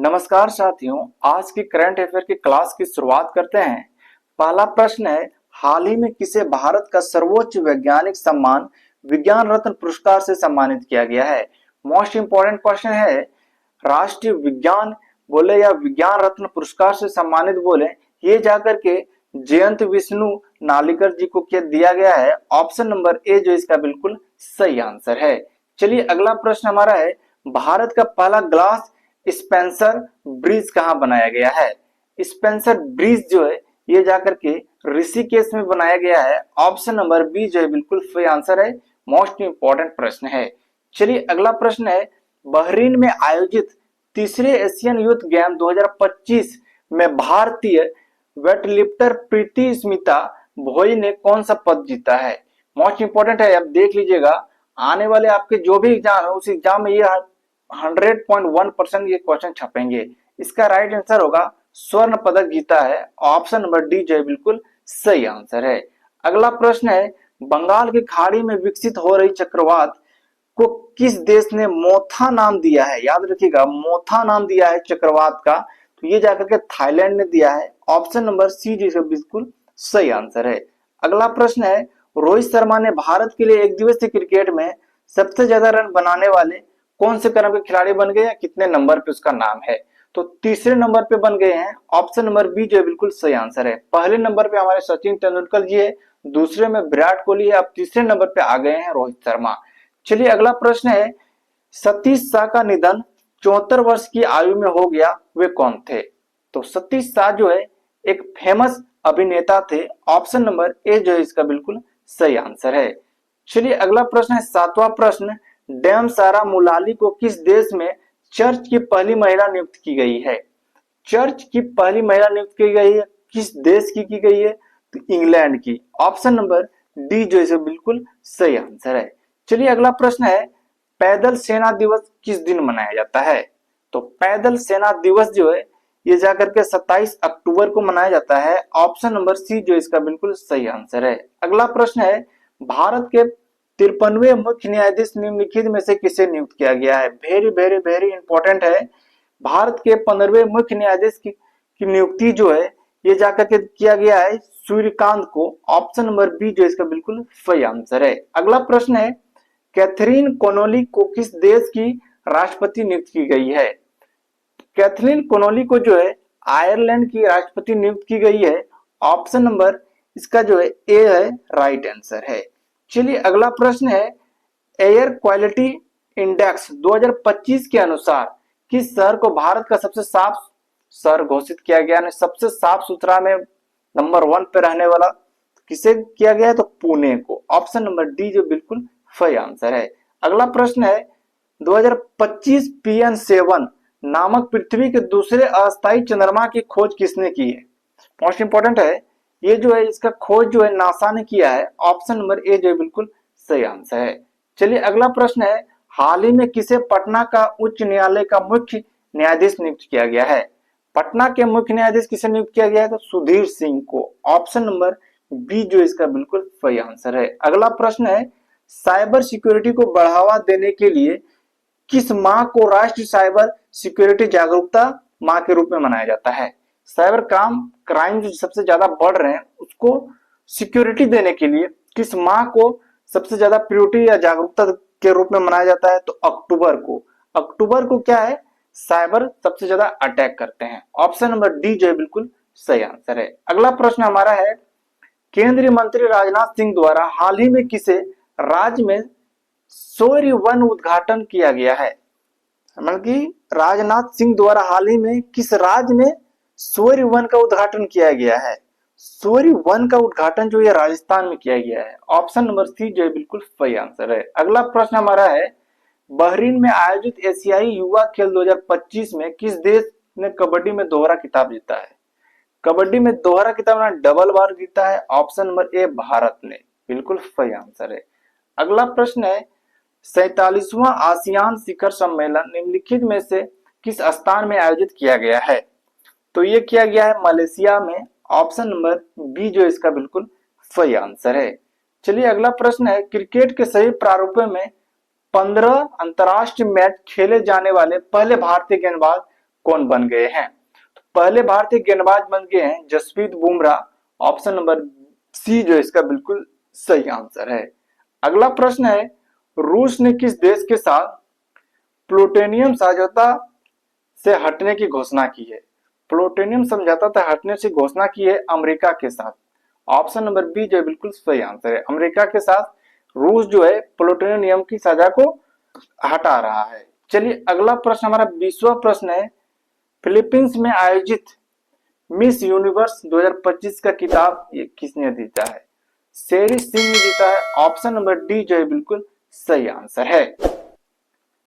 नमस्कार साथियों, आज की करंट अफेयर की क्लास की शुरुआत करते हैं। पहला प्रश्न है, हाल ही में किसे भारत का सर्वोच्च वैज्ञानिक सम्मान विज्ञान रत्न पुरस्कार से सम्मानित किया गया है। मोस्ट इंपोर्टेंट क्वेश्चन है, राष्ट्रीय विज्ञान बोले या विज्ञान रत्न पुरस्कार से सम्मानित बोले, ये जाकर के जयंत विष्णु नालिकर जी को क्या दिया गया है। ऑप्शन नंबर ए जो इसका बिल्कुल सही आंसर है। चलिए अगला प्रश्न हमारा है, भारत का पहला ग्लास स्पेंसर ब्रिज कहाँ बनाया गया है। स्पेंसर ब्रिज जो है ये जाकर के ऋषिकेश में बनाया गया है। ऑप्शन नंबर बी जो है बिल्कुल सही आंसर है। मोस्ट इंपॉर्टेंट प्रश्न है। चलिए अगला प्रश्न है, बहरीन में आयोजित तीसरे एशियन यूथ गेम 2025 में भारतीय वेटलिफ्टर प्रीति स्मिता भोई ने कौन सा पद जीता है। मोस्ट इंपॉर्टेंट है, अब देख लीजिएगा आने वाले आपके जो भी एग्जाम है उस एग्जाम में ये 100.1% ये क्वेश्चन छपेंगे। इसका राइट आंसर होगा स्वर्ण पदक जीता है। ऑप्शन नंबर डी जो है बिल्कुल सही आंसर है। अगला प्रश्न है, बंगाल की खाड़ी में विकसित हो रही चक्रवात को किस देश ने मोथा नाम दिया है। याद रखिएगा मोथा नाम दिया है चक्रवात का, तो ये जाकर के थाईलैंड ने दिया है। ऑप्शन नंबर सी जो बिल्कुल सही आंसर है। अगला प्रश्न है, रोहित शर्मा ने भारत के लिए एक दिवसीय क्रिकेट में सबसे ज्यादा रन बनाने वाले कौन से क्रम के खिलाड़ी बन गए हैं, कितने नंबर पे उसका नाम है। तो तीसरे नंबर पे बन गए हैं। ऑप्शन नंबर बी जो बिल्कुल सही आंसर है। पहले नंबर पे हमारे सचिन तेंदुलकर जी है, दूसरे में विराट कोहली है, अब तीसरे नंबर पे आ गए हैं रोहित शर्मा। चलिए अगला प्रश्न है, सतीश शाह का निधन 74 वर्ष की आयु में हो गया, वे कौन थे। तो सतीश शाह जो है एक फेमस अभिनेता थे। ऑप्शन नंबर ए जो है इसका बिल्कुल सही आंसर है। चलिए अगला प्रश्न है, सातवां प्रश्न, डैम सारा मुलाली को किस देश में चर्च की पहली महिला नियुक्त की गई है। चर्च की पहली महिला नियुक्त की गई है, किस देश की गई है, तो इंग्लैंड की। ऑप्शन नंबर डी जो है बिल्कुल सही आंसर है। चलिए अगला प्रश्न है, पैदल सेना दिवस किस दिन मनाया जाता है। तो पैदल सेना दिवस जो है ये जाकर के 27 अक्टूबर को मनाया जाता है। ऑप्शन नंबर सी जो इसका बिल्कुल सही आंसर है। अगला प्रश्न है, भारत के 53वें मुख्य न्यायाधीश निम्नलिखित में से किसे नियुक्त किया गया है। वेरी वेरी वेरी इंपॉर्टेंट है। भारत के 15वें मुख्य न्यायाधीश की नियुक्ति जो है ये जाकर के किया गया है सूर्यकांत को। ऑप्शन नंबर बी जो इसका बिल्कुल सही आंसर है। अगला प्रश्न है, कैथरीन कोनोली को किस देश की राष्ट्रपति नियुक्त की गई है। कैथरीन कोनोली को जो है आयरलैंड की राष्ट्रपति नियुक्त की गई है। ऑप्शन नंबर इसका जो है ए है, राइट आंसर है। चलिए अगला प्रश्न है, एयर क्वालिटी इंडेक्स 2025 के अनुसार किस शहर को भारत का सबसे साफ शहर घोषित किया गया। सबसे साफ सुथरा में नंबर 1 पे रहने वाला किसे किया गया है, तो पुणे को। ऑप्शन नंबर डी जो बिल्कुल सही आंसर है। अगला प्रश्न है, 2025 PN7 नामक पृथ्वी के दूसरे अस्थायी चंद्रमा की खोज किसने की है। मोस्ट इंपोर्टेंट है, ये जो है इसका खोज जो है नासा ने किया है। ऑप्शन नंबर ए जो बिल्कुल सही आंसर है। चलिए अगला प्रश्न है, हाल ही में किसे पटना का उच्च न्यायालय का मुख्य न्यायाधीश नियुक्त किया गया है। पटना के मुख्य न्यायाधीश किसे नियुक्त किया गया है, तो सुधीर सिंह को। ऑप्शन नंबर बी जो इसका बिल्कुल सही आंसर है। अगला प्रश्न है, साइबर सिक्योरिटी को बढ़ावा देने के लिए किस माह को राष्ट्रीय साइबर सिक्योरिटी जागरूकता माह के रूप में मनाया जाता है। साइबर क्राइम जो सबसे ज्यादा बढ़ रहे हैं उसको सिक्योरिटी देने के लिए किस माह को सबसे ज्यादा प्रायोरिटी या जागरूकता के रूप में मनाया जाता है, तो अक्टूबर को। अक्टूबर को क्या है, साइबर सबसे ज्यादा अटैक करते हैं। ऑप्शन नंबर डी जो है बिल्कुल सही आंसर है। अगला प्रश्न हमारा है, केंद्रीय मंत्री राजनाथ सिंह द्वारा हाल ही में किसे राज्य में सूर्य वन उद्घाटन किया गया है। मतलब कि राजनाथ सिंह द्वारा हाल ही में किस राज्य में सूर्य वन का उद्घाटन किया गया है। सूर्य वन का उद्घाटन जो है राजस्थान में किया गया है। ऑप्शन नंबर सी जो है बिल्कुल सही आंसर है। अगला प्रश्न हमारा है, बहरीन में आयोजित एशियाई युवा खेल 2025 में किस देश ने कबड्डी में दोहरा खिताब जीता है। कबड्डी में दोहरा खिताब ना डबल बार जीता है। ऑप्शन नंबर ए भारत ने, बिल्कुल सही आंसर है। अगला प्रश्न है, 47वां आसियान शिखर सम्मेलन निम्नलिखित में से किस स्थान में आयोजित किया गया है। तो ये किया गया है मलेशिया में। ऑप्शन नंबर बी जो इसका बिल्कुल सही आंसर है। चलिए अगला प्रश्न है, क्रिकेट के सभी प्रारूपों में 15 अंतरराष्ट्रीय मैच खेले जाने वाले पहले भारतीय गेंदबाज कौन बन गए हैं? तो पहले भारतीय गेंदबाज बन गए हैं Jasprit Bumrah. Option number C जो इसका बिल्कुल सही आंसर है। अगला प्रश्न है, रूस ने किस देश के साथ प्लूटोनियम समझौता से हटने की घोषणा की है? प्लूटोनियम समझौता से हटने की घोषणा की है अमेरिका के साथ। ऑप्शन नंबर बी जो बिल्कुल सही आंसर है। अमेरिका के साथ रूस जो है प्लूटोनियम की साझा को हटा रहा है। चलिए अगला प्रश्न हमारा 20वां प्रश्न है, फिलीपींस में आयोजित मिस यूनिवर्स 2025 का खिताब ये किसने जीता है? शेरी सिंह ने जीता है। ऑप्शन नंबर डी जो है बिल्कुल सही आंसर है।